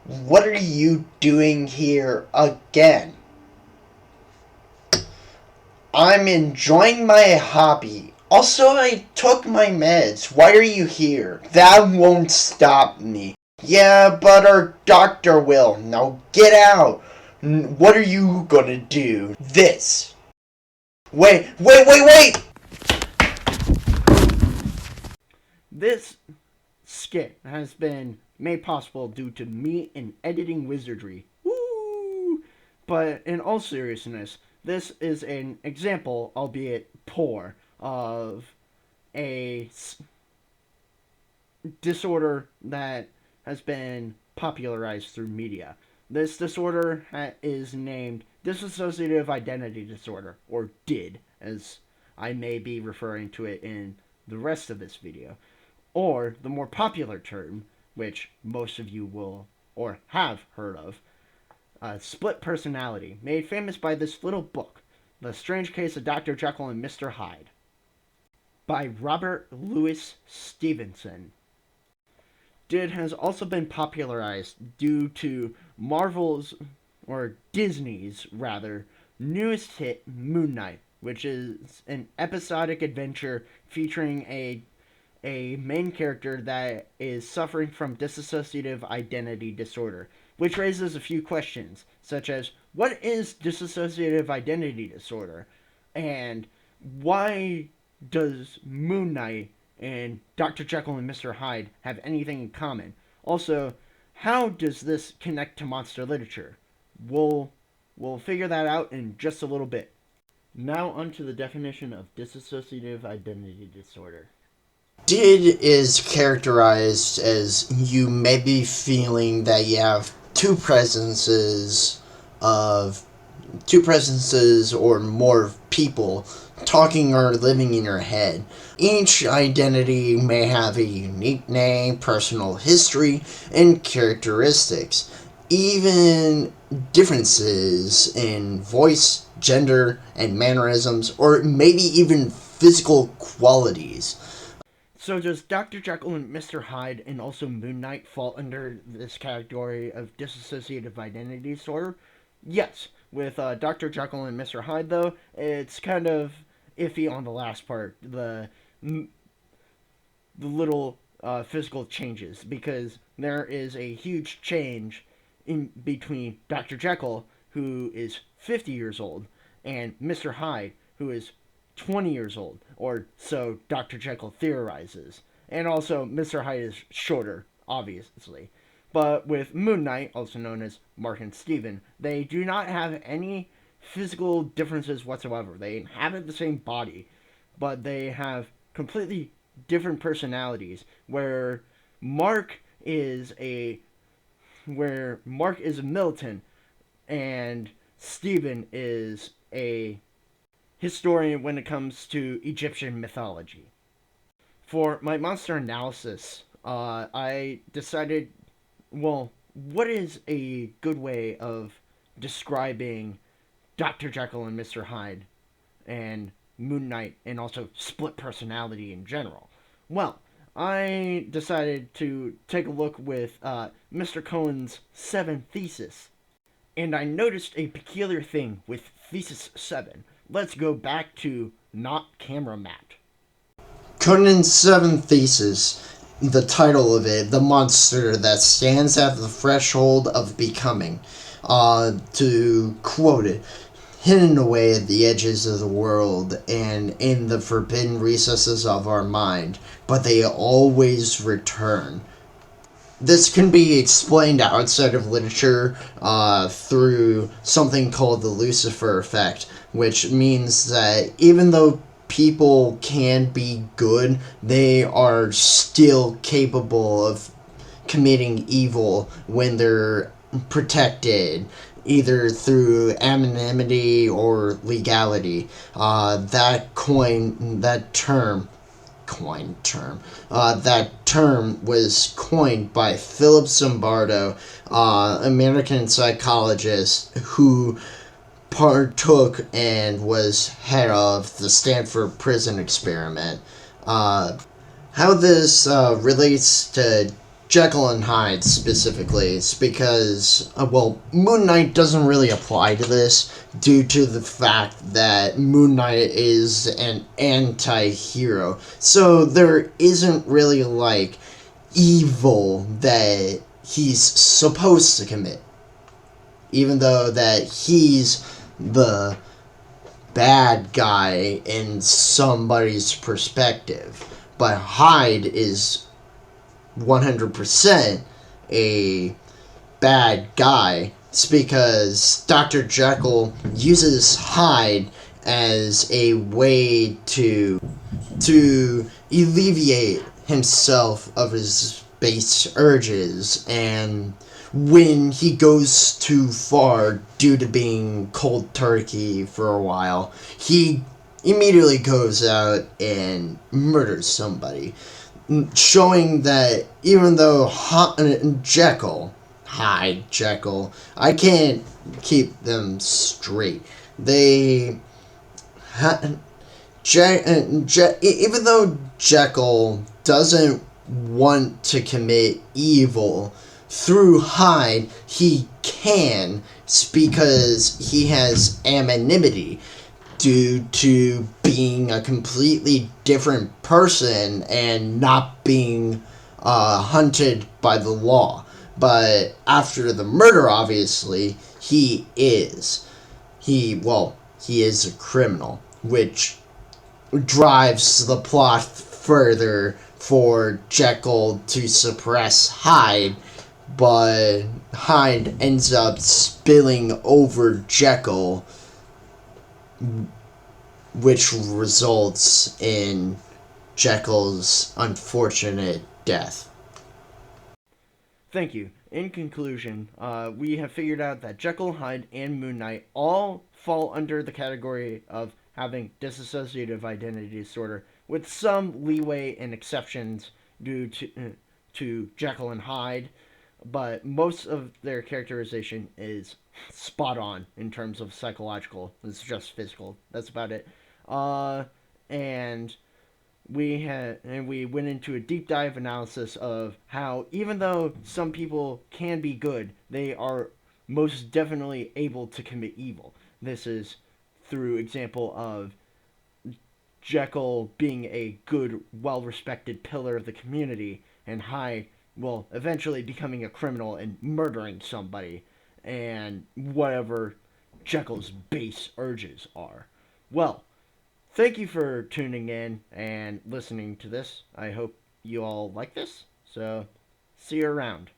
What are you doing here again? I'm enjoying my hobby. Also, I took my meds. Why are you here? That won't stop me. Yeah, but our doctor will. Now get out. What are you gonna do? This. Wait! This skit has been made possible due to me and editing wizardry. Woo! But in all seriousness, this is an example, albeit poor, of a disorder that has been popularized through media. This disorder is named dissociative identity disorder, or DID, as I may be referring to it in the rest of this video. Or the more popular term, which most of you will or have heard of, split personality, made famous by this little book, The Strange Case of Dr. Jekyll and Mr. Hyde, by Robert Louis Stevenson. DID has also been popularized due to Marvel's, or Disney's rather, newest hit, Moon Knight, which is an episodic adventure featuring a main character that is suffering from dissociative identity disorder, which raises a few questions, such as what is dissociative identity disorder? And why does Moon Knight and Dr. Jekyll and Mr. Hyde have anything in common? Also, how does this connect to monster literature? We'll figure that out in just a little bit. Now onto the definition of dissociative identity disorder. DID is characterized as you may be feeling that you have two presences or more people talking or living in your head. Each identity may have a unique name, personal history, and characteristics. Even differences in voice, gender, and mannerisms, or maybe even physical qualities. So does Dr. Jekyll and Mr. Hyde and also Moon Knight fall under this category of dissociative identity disorder? Yes. With Dr. Jekyll and Mr. Hyde, though, it's kind of iffy on the last part, the little physical changes, because there is a huge change in between Dr. Jekyll, who is 50 years old, and Mr. Hyde, who is 20 years old, or so Dr. Jekyll theorizes. And also, Mr. Hyde is shorter, obviously. But with Moon Knight, also known as Mark and Steven, they do not have any physical differences whatsoever. They inhabit the same body, but they have completely different personalities. Mark is a Mark is a militant, and Steven is a historian when it comes to Egyptian mythology. For my monster analysis, I decided, well, what is a good way of describing Dr. Jekyll and Mr. Hyde and Moon Knight and also split personality in general? Well, I decided to take a look with Mr. Cohen's 7 thesis, and I noticed a peculiar thing with thesis 7. Let's go back to not camera Matt. Conan's 7 Thesis, the title of it, the monster that stands at the threshold of becoming. To quote it, hidden away at the edges of the world and in the forbidden recesses of our mind, but they always return. This can be explained outside of literature through something called the Lucifer effect, which means that even though people can be good, they are still capable of committing evil when they're protected, either through anonymity or legality. That term was coined by Philip Zimbardo, American psychologist who partook and was head of the Stanford prison experiment. How this relates to Jekyll and Hyde specifically is because, well, Moon Knight doesn't really apply to this due to the fact that Moon Knight is an anti hero. So there isn't really, like, evil that he's supposed to commit. Even though that he's the bad guy in somebody's perspective. But Hyde is 100% a bad guy. It's because Dr. Jekyll uses Hyde as a way to alleviate himself of his base urges, and when he goes too far due to being cold turkey for a while, he immediately goes out and murders somebody, showing that even though Jekyll, I can't keep them straight. They, even though Jekyll doesn't want to commit evil, through Hyde he can, because he has anonymity due to being a completely different person and not being hunted by the law. But after the murder, obviously, he is. He is a criminal, which drives the plot further for Jekyll to suppress Hyde, but Hyde ends up spilling over Jekyll, which results in Jekyll's unfortunate death. Thank you. In conclusion, we have figured out that Jekyll, Hyde, and Moon Knight all fall under the category of having dissociative identity disorder, with some leeway and exceptions due to Jekyll and Hyde, but most of their characterization is spot on in terms of psychological. It's just physical. That's about it. Uh, and we went into a deep dive analysis of how even though some people can be good, they are most definitely able to commit evil. This is through example of Jekyll being a good, well-respected pillar of the community, and Hyde, well, eventually becoming a criminal and murdering somebody, and whatever Jekyll's base urges are. Well, thank you for tuning in and listening to this. I hope you all like this. So, see you around.